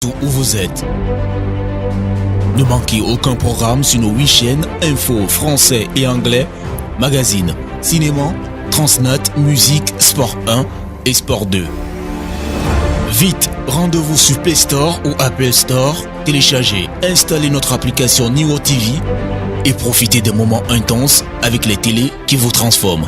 partout où vous êtes. Ne manquez aucun programme sur nos 8 chaînes, info, français et anglais, magazines, cinéma, Transnat, musique, Sport 1 et Sport 2. Vite, rendez-vous sur Play Store ou Apple Store, téléchargez, installez notre application Niwo TV et profitez des moments intenses avec les télés qui vous transforment.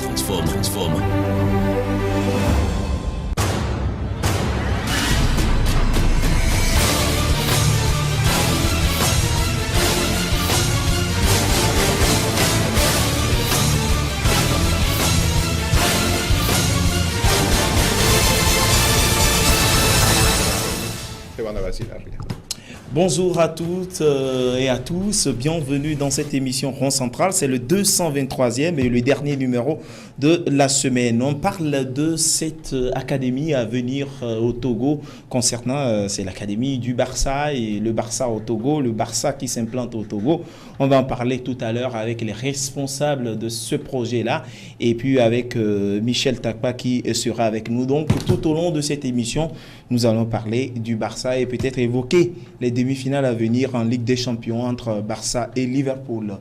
Bonjour à toutes et à tous, bienvenue dans cette émission Rond Central, c'est le 223e et le dernier numéro de la semaine. On parle de cette académie à venir au Togo concernant, c'est l'académie du Barça et le Barça au Togo, le Barça qui s'implante au Togo. On va en parler tout à l'heure avec les responsables de ce projet-là et puis avec Michel Takpa qui sera avec nous. Donc tout au long de cette émission, nous allons parler du Barça et peut-être évoquer les demi-finales à venir en Ligue des Champions entre Barça et Liverpool.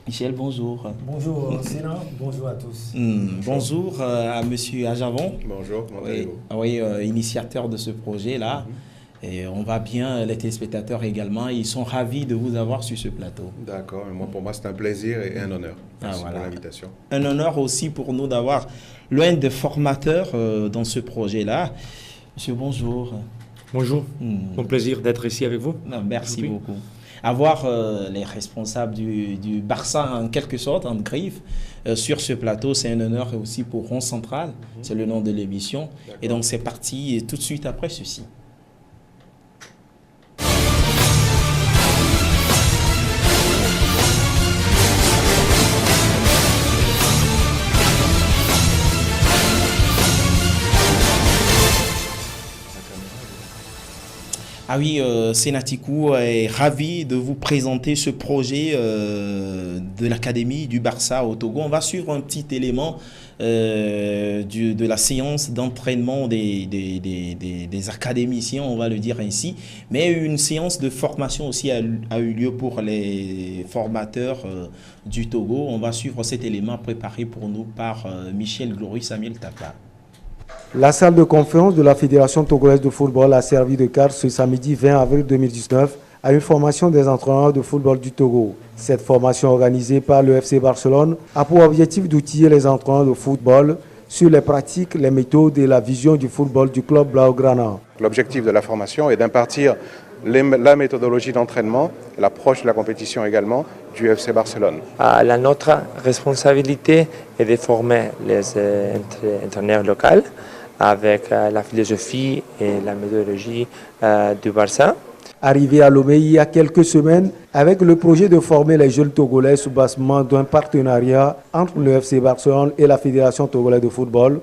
Michel, bonjour. Bonjour Sénat, bonjour à tous. Bonjour à Monsieur Ajavon. Bonjour, comment allez-vous? Oui, initiateur de ce projet-là. Et on va bien, les téléspectateurs également, ils sont ravis de vous avoir sur ce plateau. D'accord, pour moi c'est un plaisir et un honneur. Merci pour l'invitation. Un honneur aussi pour nous d'avoir l'un des formateurs dans ce projet-là. Monsieur, bonjour. Bonjour, mon plaisir d'être ici avec vous. Non, merci beaucoup. Avoir les responsables du Barça en quelque sorte, en griffe, sur ce plateau, c'est un honneur aussi pour Rond Central, c'est le nom de l'émission. Et donc c'est parti tout de suite après ceci. Ah oui, Sénatikou est ravi de vous présenter ce projet de l'Académie du Barça au Togo. On va suivre un petit élément de la séance d'entraînement des académiciens, on va le dire ainsi. Mais une séance de formation aussi a eu lieu pour les formateurs du Togo. On va suivre cet élément préparé pour nous par Michel Glory Samuel Takpa. La salle de conférence de la Fédération togolaise de football a servi de cadre ce samedi 20 avril 2019 à une formation des entraîneurs de football du Togo. Cette formation organisée par le FC Barcelone a pour objectif d'outiller les entraîneurs de football sur les pratiques, les méthodes et la vision du football du club Blaugrana. L'objectif de la formation est d'impartir la méthodologie d'entraînement, l'approche de la compétition également du FC Barcelone. Notre responsabilité est de former les entraîneurs locaux avec la philosophie et la méthodologie du Barça. Arrivé à Lomé il y a quelques semaines avec le projet de former les jeunes Togolais sous basement d'un partenariat entre le FC Barcelone et la Fédération togolaise de football,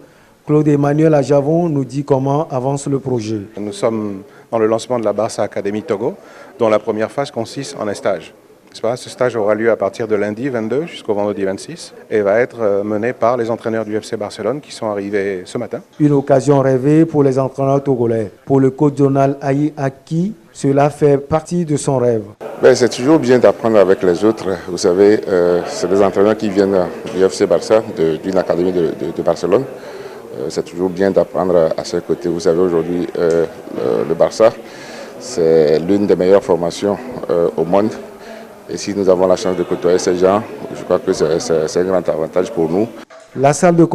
Claude Emmanuel Ajavon nous dit comment avance le projet. Nous sommes dans le lancement de la Barça Academy Togo, dont la première phase consiste en un stage. Ce stage aura lieu à partir de lundi 22 jusqu'au vendredi 26 et va être mené par les entraîneurs du FC Barcelone qui sont arrivés ce matin. Une occasion rêvée pour les entraîneurs togolais. Pour le coach Donald Ayi Aki, cela fait partie de son rêve. C'est toujours bien d'apprendre avec les autres. Vous savez, c'est des entraîneurs qui viennent du FC Barça, d'une académie de Barcelone. C'est toujours bien d'apprendre à ses côtés. Vous savez, aujourd'hui, le Barça, c'est l'une des meilleures formations au monde. Et si nous avons la chance de côtoyer ces gens, je crois que c'est un grand avantage pour nous. La salle de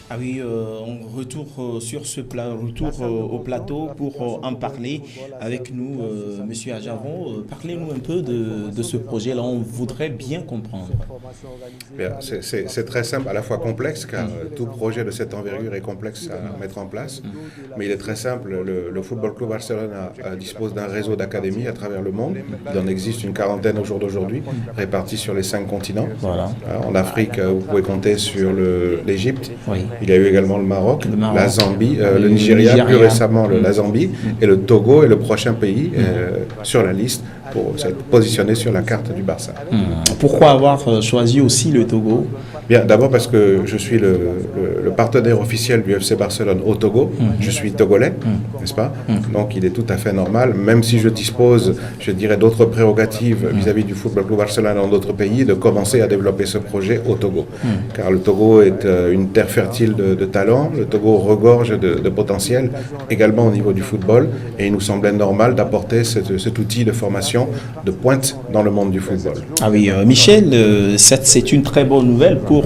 Ah oui, on retourne sur ce au plateau pour en parler avec nous, Monsieur Ajavon. Parlez-nous un peu de ce projet-là, on voudrait bien comprendre. C'est très simple, à la fois complexe, car tout projet de cette envergure est complexe à mettre en place. Mais il est très simple, le Football Club Barcelone dispose d'un réseau d'académies à travers le monde. Il en existe une quarantaine au jour d'aujourd'hui, répartis sur les 5 continents. Voilà. En Afrique, vous pouvez compter sur l'Égypte. Oui. Il y a eu également le Maroc, la Zambie, le Nigeria, plus récemment la Zambie, et le Togo est le prochain pays sur la liste pour s'être positionné sur la carte du Barça. Pourquoi avoir choisi aussi le Togo Bien, d'abord parce que je suis le partenaire officiel du FC Barcelone au Togo. Je suis togolais, n'est-ce pas? Donc il est tout à fait normal, même si je dispose, je dirais, d'autres prérogatives vis-à-vis du Football Club Barcelone dans d'autres pays, de commencer à développer ce projet au Togo. Car le Togo est une terre fertile de talents, le Togo regorge de potentiel, également au niveau du football, et il nous semblait normal d'apporter cet outil de formation de pointe dans le monde du football. Ah oui, Michel, c'est une très bonne nouvelle pour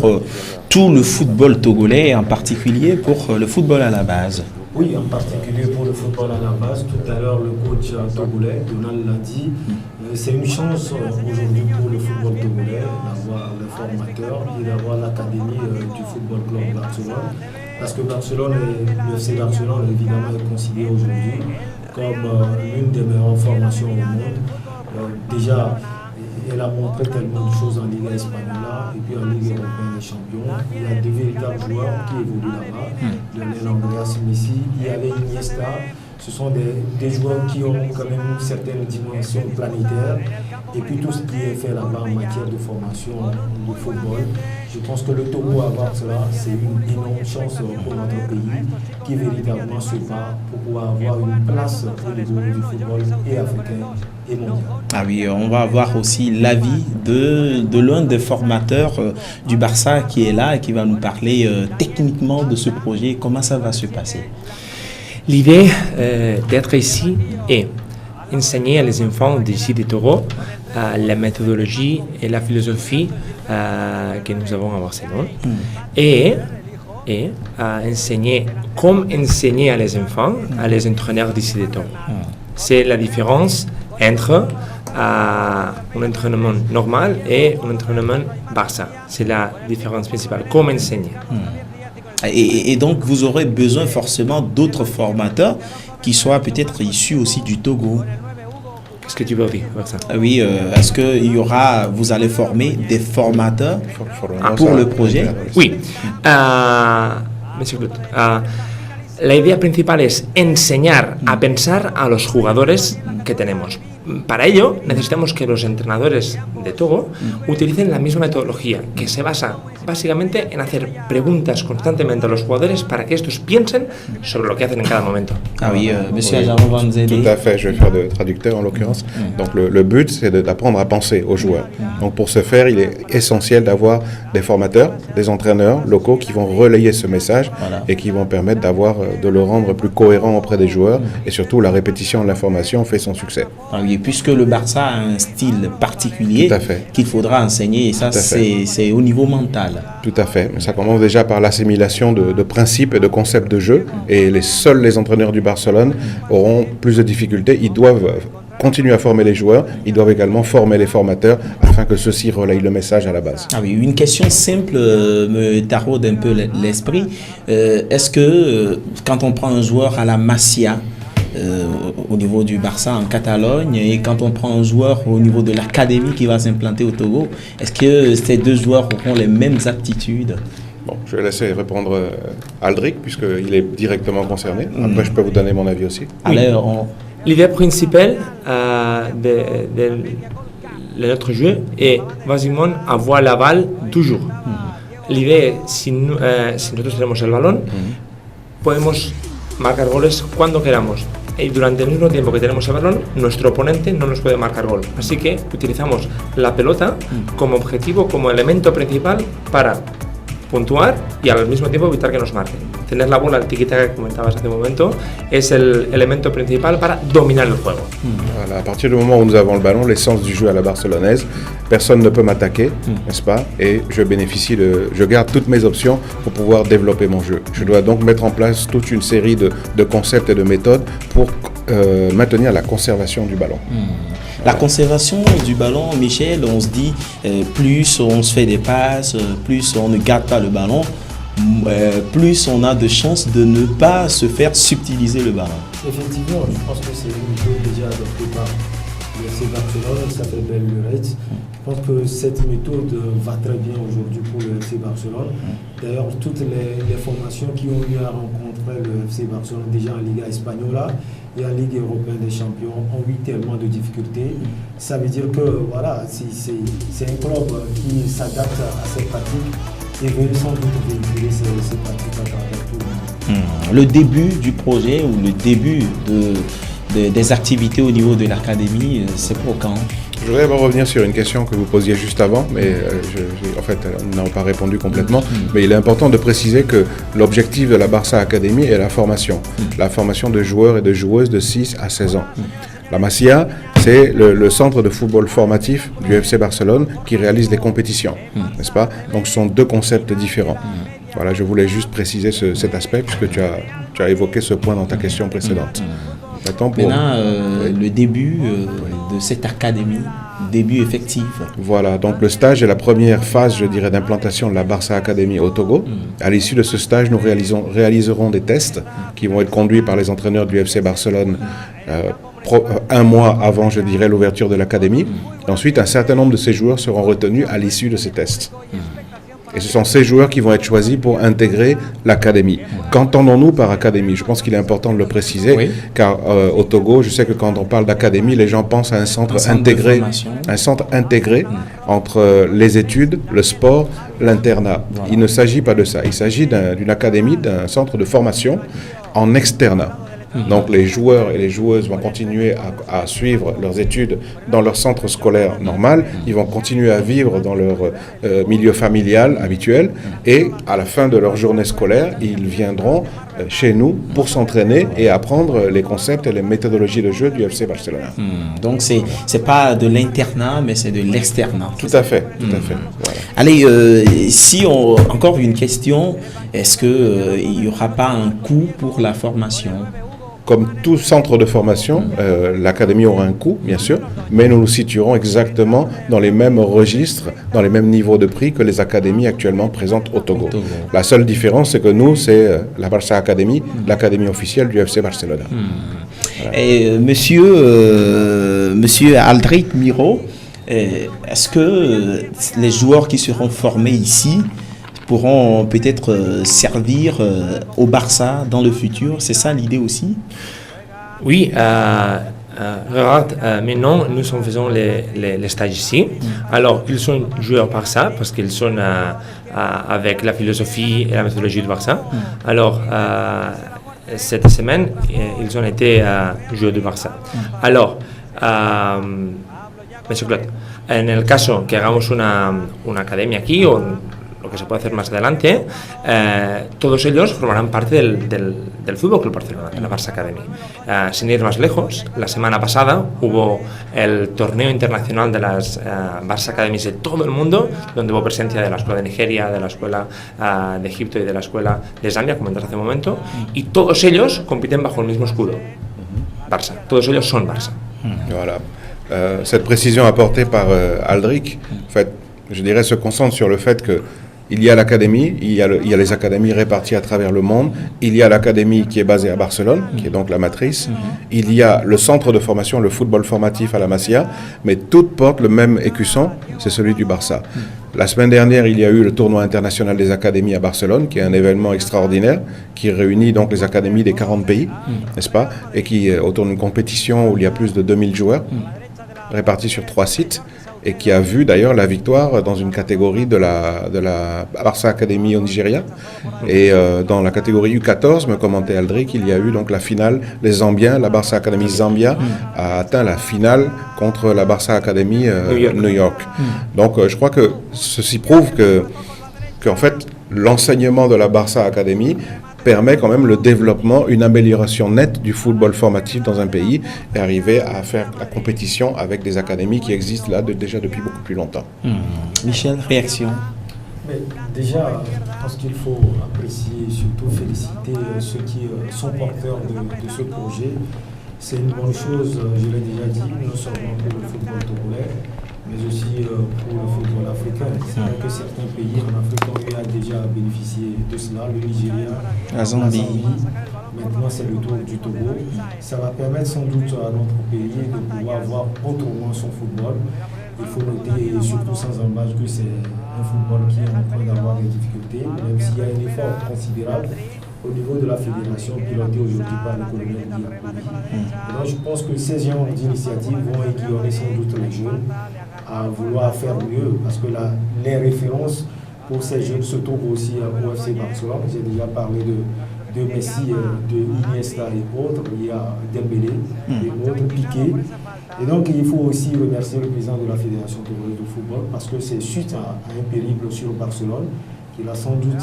tout le football togolais, en particulier pour le football à la base. Oui, en particulier pour le football à la base. Tout à l'heure, le coach togolais, Donald, l'a dit. C'est une chance aujourd'hui pour le football togolais d'avoir les formateurs et d'avoir l'académie du Football Club Barcelone. Parce que le FC Barcelone, évidemment, est considéré aujourd'hui comme l'une des meilleures formations au monde. Déjà, elle a montré tellement de choses en Ligue espagnole et puis en Ligue européenne des champions. Il y a de véritables joueurs qui évoluent là-bas. Lionel Andreas Messi, il y avait Iniesta. Ce sont des joueurs qui ont quand même une certaine dimension planétaire. Et puis tout ce qui est fait là-bas en matière de formation de football. Je pense que le Togo, avoir cela, c'est une énorme chance pour notre pays qui véritablement se bat pour pouvoir avoir une place au niveau du football et africain et mondial. Ah oui, on va avoir aussi l'avis de l'un des formateurs du Barça qui est là et qui va nous parler techniquement de ce projet, comment ça va se passer. L'idée d'être ici est enseigner aux enfants d'ici du Togo la méthodologie et la philosophie que nous avons à Barcelone et enseigner comment enseigner à les enfants, à les entraîneurs d'ici du Togo. C'est la différence entre un entraînement normal et un entraînement Barça. C'est la différence principale, comment enseigner. Et donc, vous aurez besoin forcément d'autres formateurs qui soient peut-être issus aussi du Togo. Qu'est-ce que tu veux dire avec ça? Oui, est-ce que vous allez former des formateurs pour le projet? Oui. Monsieur Claude, la idea principal es enseñar a pensar a los jugadores que tenemos. Para ello, necesitamos que los entrenadores de Togo utilicen la misma metodología, que se basa básicamente en hacer preguntas constantemente a los jugadores para que estos piensen sobre lo que hacen en cada momento. Ah oui, monsieur Ajarou va nous aider. Tout à fait, je vais faire de traducteur en l'occurrence. Donc le but, c'est d'apprendre à penser aux joueurs. Donc pour ce faire, il est essentiel d'avoir des formateurs, des entraîneurs locaux qui vont relayer ce message et qui vont permettre de le rendre plus cohérent auprès des joueurs et surtout la répétition de l'information fait son succès. Ah oui, puisque le Barça a un style particulier qu'il faudra enseigner et ça c'est au niveau mental. Tout à fait, ça commence déjà par l'assimilation de principes et de concepts de jeu et seuls les entraîneurs du Barcelone auront plus de difficultés. Ils doivent continuer à former les joueurs, ils doivent également former les formateurs afin que ceux-ci relayent le message à la base. Ah oui, une question simple me taraude un peu l'esprit. Est-ce que quand on prend un joueur à la Masia, au niveau du Barça en Catalogne et quand on prend un joueur au niveau de l'académie qui va s'implanter au Togo, est-ce que ces deux joueurs auront les mêmes aptitudes? Bon, je vais laisser répondre Aldric puisqu'il est directement concerné. Après, je peux vous donner mon avis aussi. Alors, l'idée principale de notre jeu est básicamente avoir la balle toujours. L'idée, si nosotros tenemos el balón, podemos marcar goles cuando queramos. Y durante el mismo tiempo que tenemos el balón, nuestro oponente no nos puede marcar gol. Así que utilizamos la pelota como objetivo, como elemento principal para puntuar y al mismo tiempo evitar que nos marquen. Tener la bola, el tiki-taka que comentabas hace un momento, es el elemento principal para dominar el juego. Voilà, à partir du moment où nous avons le ballon, l'essence du jeu à la barcelonaise, personne ne peut m'attaquer, n'est-ce pas? Et je garde toutes mes options pour pouvoir développer mon jeu. Je dois donc mettre en place toute une série de concepts et de méthodes pour maintenir la conservation du ballon. La conservation du ballon, Michel, on se dit, plus on se fait des passes, plus on ne garde pas le ballon, plus on a de chances de ne pas se faire subtiliser le ballon. Effectivement, je pense que c'est une méthode déjà adoptée par le FC Barcelone, qui s'appelle Bell Lurette. Je pense que cette méthode va très bien aujourd'hui pour le FC Barcelone. D'ailleurs, toutes les formations qui ont eu à rencontrer le FC Barcelone déjà en Liga Española et en Ligue européenne des champions ont eu tellement de difficultés. Ça veut dire que voilà, c'est un club qui s'adapte à cette pratique et veut sans doute véhiculer ces pratiques à travers tout le monde. Le début du projet ou le début des activités au niveau de l'académie, c'est pour quand? Je voudrais revenir sur une question que vous posiez juste avant, mais en fait, nous n'avons pas répondu complètement. Mais il est important de préciser que l'objectif de la Barça Academy est la formation de joueurs et de joueuses de 6 à 16 ans. La Masia, c'est le centre de football formatif du FC Barcelone qui réalise les compétitions, n'est-ce pas? Donc ce sont deux concepts différents. Voilà, je voulais juste préciser cet aspect puisque tu as évoqué ce point dans ta question précédente. Maintenant, le début de cette académie, début effectif. Voilà, donc le stage est la première phase, je dirais, d'implantation de la Barça Academy au Togo. À l'issue de ce stage, nous réaliserons des tests qui vont être conduits par les entraîneurs du FC Barcelone un mois avant, je dirais, l'ouverture de l'académie. Ensuite, un certain nombre de ces joueurs seront retenus à l'issue de ces tests. Et ce sont ces joueurs qui vont être choisis pour intégrer l'académie. Qu'entendons-nous par académie? Je pense qu'il est important de le préciser, car au Togo, je sais que quand on parle d'académie, les gens pensent à un centre intégré entre les études, le sport, l'internat. Voilà. Il ne s'agit pas de ça. Il s'agit d'une académie, d'un centre de formation en externat. Donc les joueurs et les joueuses vont continuer à suivre leurs études dans leur centre scolaire normal, ils vont continuer à vivre dans leur milieu familial habituel et à la fin de leur journée scolaire, ils viendront chez nous pour s'entraîner et apprendre les concepts et les méthodologies de jeu du FC Barcelone. Donc c'est pas de l'internat mais c'est de l'externat. Tout à fait, tout à fait. Voilà. Allez, encore une question, est-ce que il n'y aura pas un coût pour la formation? Comme tout centre de formation, l'académie aura un coût, bien sûr, mais nous nous situerons exactement dans les mêmes registres, dans les mêmes niveaux de prix que les académies actuellement présentes au Togo. La seule différence, c'est que nous, c'est la Barça Academy, l'académie officielle du FC Barcelone. Voilà. Et monsieur Aldric Miro, est-ce que les joueurs qui seront formés ici pourront peut-être servir au Barça dans le futur? C'est ça l'idée aussi? Oui, regarde, maintenant nous faisons les stages ici. Alors, ils sont joueurs Barça parce qu'ils sont avec la philosophie et la méthodologie du Barça. Alors, cette semaine, ils ont été joueurs du Barça. Alors, Monsieur Claude, en el caso que hagamos una academia aquí o lo que se puede hacer más adelante, todos ellos formarán parte del Fútbol Club Barcelona, de la Barça Academy. Sin ir más lejos, la semana pasada hubo el torneo internacional de las Barça Academies de todo el mundo, donde hubo presencia de la escuela de Nigeria, de la escuela de Egipto y de la escuela de Zambia, comentaste hace un momento, y todos ellos compiten bajo el mismo escudo, Barça. Todos ellos son Barça. Voilà. Cette précision apportée par Aldric, en fait, je dirais, se concentre sur le fait que il y a l'académie, il y a les académies réparties à travers le monde, il y a l'académie qui est basée à Barcelone, qui est donc la matrice, il y a le centre de formation, le football formatif à la Masia, mais toutes portent le même écusson, c'est celui du Barça. La semaine dernière, il y a eu le tournoi international des académies à Barcelone, qui est un événement extraordinaire, qui réunit donc les académies des 40 pays, n'est-ce pas, et qui est autour d'une compétition où il y a plus de 2000 joueurs, répartis sur 3 sites, et qui a vu d'ailleurs la victoire dans une catégorie de la Barça Academy au Nigeria. Et dans la catégorie U14, me commentait Aldric, il y a eu donc la finale, les Zambiens, la Barça Academy Zambia a atteint la finale contre la Barça Academy New York. Donc je crois que ceci prouve que en fait l'enseignement de la Barça Academy permet quand même le développement, une amélioration nette du football formatif dans un pays et arriver à faire la compétition avec des académies qui existent là déjà depuis beaucoup plus longtemps. Michel, réaction? Mais déjà, je pense qu'il faut apprécier et surtout féliciter ceux qui sont porteurs de ce projet. C'est une bonne chose, je l'ai déjà dit, non seulement pour le football togolais, mais aussi pour le football africain. C'est vrai que certains pays en Afrique ont déjà bénéficié de cela, le Nigeria, la Zambie. Maintenant, c'est le tour du Togo. Ça va permettre sans doute à notre pays de pouvoir voir autrement son football. Il faut noter, et surtout sans embâche, que c'est un football qui est en train d'avoir des difficultés, même s'il y a un effort considérable au niveau de la fédération pilotée aujourd'hui par le colonel Diakobi. Donc je pense que ces genres d'initiatives vont aiguillonner sans doute les jeunes à vouloir faire mieux, parce que les références pour ces jeunes se trouve aussi au FC Barcelone. J'ai déjà parlé de Messi, de Iniesta et autres. Il y a Dembélé et autres, Piqué. Et donc il faut aussi remercier le président de la Fédération togolaise de football parce que c'est suite à un périple sur Barcelone qu'il a sans doute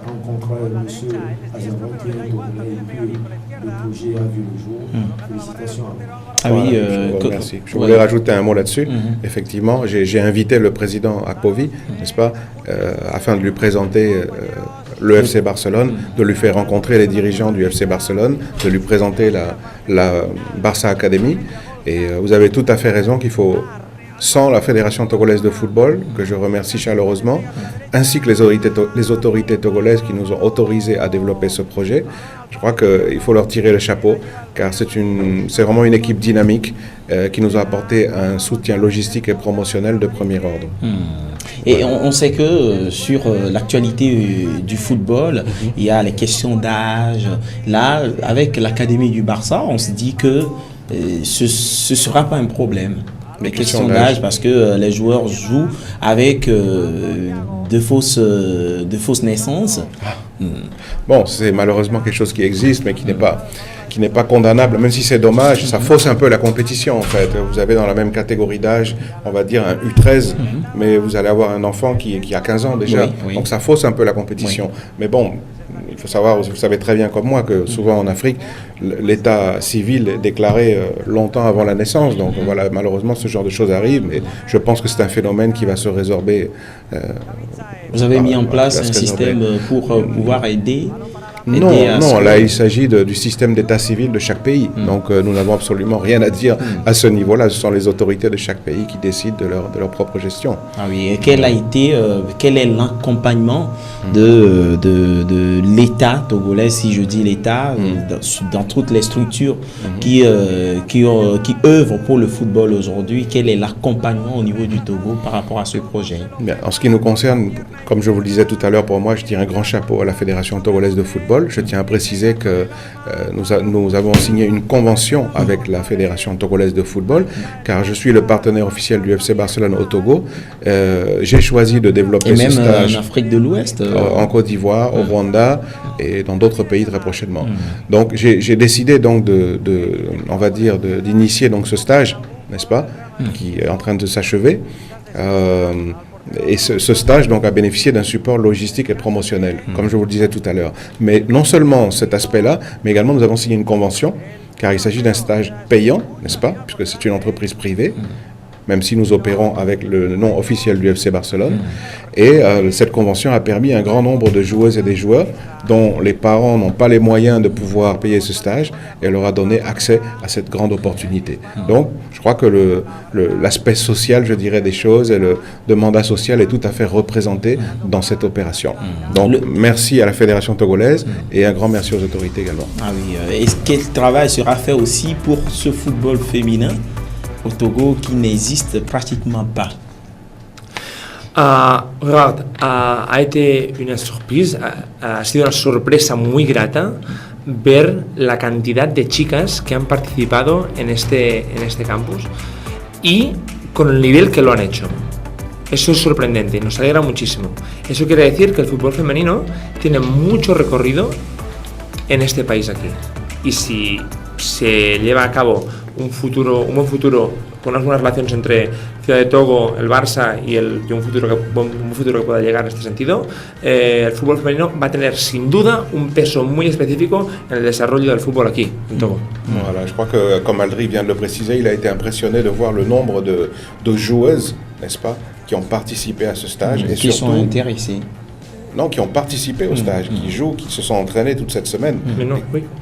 rencontré M. Azarban qui est un Togolais et puis le projet a vu le jour. Félicitations à vous. Ah oui, je vous remercie. Je voulais rajouter un mot là-dessus. Effectivement, j'ai invité le président Akpovi, n'est-ce pas, afin de lui présenter le FC Barcelone, de lui faire rencontrer les dirigeants du FC Barcelone, de lui présenter la Barça Academy. Et vous avez tout à fait raison qu'il faut, sans la Fédération togolaise de football, que je remercie chaleureusement, ainsi que les autorités togolaises qui nous ont autorisés à développer ce projet, je crois qu'il faut leur tirer le chapeau, car c'est vraiment une équipe dynamique qui nous a apporté un soutien logistique et promotionnel de premier ordre. Et on sait que sur l'actualité du football, il y a les questions d'âge. Là, avec l'Académie du Barça, on se dit que ce ne sera pas un problème. Les questions d'âge, parce que les joueurs jouent avec de fausses naissances. Bon, c'est malheureusement quelque chose qui existe, mais qui n'est pas condamnable, même si c'est dommage, ça fausse un peu la compétition en fait. Vous avez dans la même catégorie d'âge, on va dire un U13, mais vous allez avoir un enfant qui a 15 ans déjà, donc ça fausse un peu la compétition. Mais bon, il faut savoir, vous savez très bien comme moi, que souvent en Afrique, l'état civil est déclaré longtemps avant la naissance, donc voilà, malheureusement ce genre de choses arrive, mais je pense que c'est un phénomène qui va se résorber. Vous avez mis en place un système pour pouvoir aider? Non, là il s'agit du système d'état civil de chaque pays. Donc nous n'avons absolument rien à dire à ce niveau-là. Ce sont les autorités de chaque pays qui décident de leur propre gestion. Ah oui, et quel est l'accompagnement de l'État togolais, si je dis l'État, dans toutes les structures qui œuvrent pour le football aujourd'hui? Quel est l'accompagnement au niveau du Togo par rapport à ce projet? Bien, en ce qui nous concerne, comme je vous le disais tout à l'heure, pour moi, je tire un grand chapeau à la Fédération togolaise de football. Je tiens à préciser que nous avons signé une convention avec la Fédération togolaise de football, car je suis le partenaire officiel du FC Barcelone au Togo. J'ai choisi de développer ce stage. Et même en Afrique de l'Ouest en Côte d'Ivoire, au Rwanda et dans d'autres pays très prochainement. Donc j'ai décidé donc on va dire d'initier donc ce stage, n'est-ce pas, qui est en train de s'achever. Et ce stage donc a bénéficié d'un support logistique et promotionnel, comme je vous le disais tout à l'heure. Mais non seulement cet aspect-là, mais également nous avons signé une convention, car il s'agit d'un stage payant, n'est-ce pas, puisque c'est une entreprise privée, même si nous opérons avec le nom officiel du FC Barcelone. Et cette convention a permis à un grand nombre de joueuses et des joueurs dont les parents n'ont pas les moyens de pouvoir payer ce stage, et leur a donné accès à cette grande opportunité. Donc, je crois que l'aspect social, je dirais, des choses et le mandat social est tout à fait représenté dans cette opération. Donc, merci à la Fédération togolaise et un grand merci aux autorités également. Ah oui, et quel travail sera fait aussi pour ce football féminin au Togo qui n'existe pratiquement pas? Ha été una sorpresa, ha sido una sorpresa muy grata ver la cantidad de chicas que han participado en este campus y con el nivel que lo han hecho. Eso es sorprendente, nos alegra muchísimo. Eso quiere decir que el fútbol femenino tiene mucho recorrido en este país aquí. Y si se lleva a cabo un buen futuro con unas buenas relaciones entre Ciudad de Togo, el Barça y un futuro que pueda llegar en este sentido, el fútbol femenino va a tener sin duda un peso muy específico en el desarrollo del fútbol aquí, en Togo. Voilà, je crois que, comme Aldri vient de le préciser, il a été impressionné de voir le nombre de joueuses, n'est-ce pas, qui ont participé à ce stage. Et qui surtout, sont intéressées. Non, qui ont participé au stage, qui jouent, qui se sont entraînés toute cette semaine.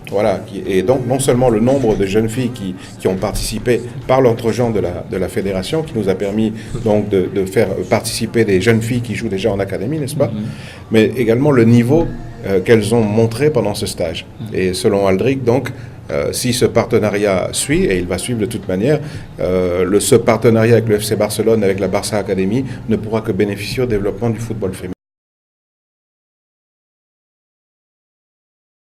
Voilà, et donc non seulement le nombre de jeunes filles qui ont participé par l'entregent de la fédération, qui nous a permis donc de faire participer des jeunes filles qui jouent déjà en académie, n'est-ce pas, mais également le niveau qu'elles ont montré pendant ce stage. Et selon Aldric, donc, si ce partenariat suit, et il va suivre de toute manière, ce partenariat avec le FC Barcelone, avec la Barça Academy, ne pourra que bénéficier au développement du football féminin.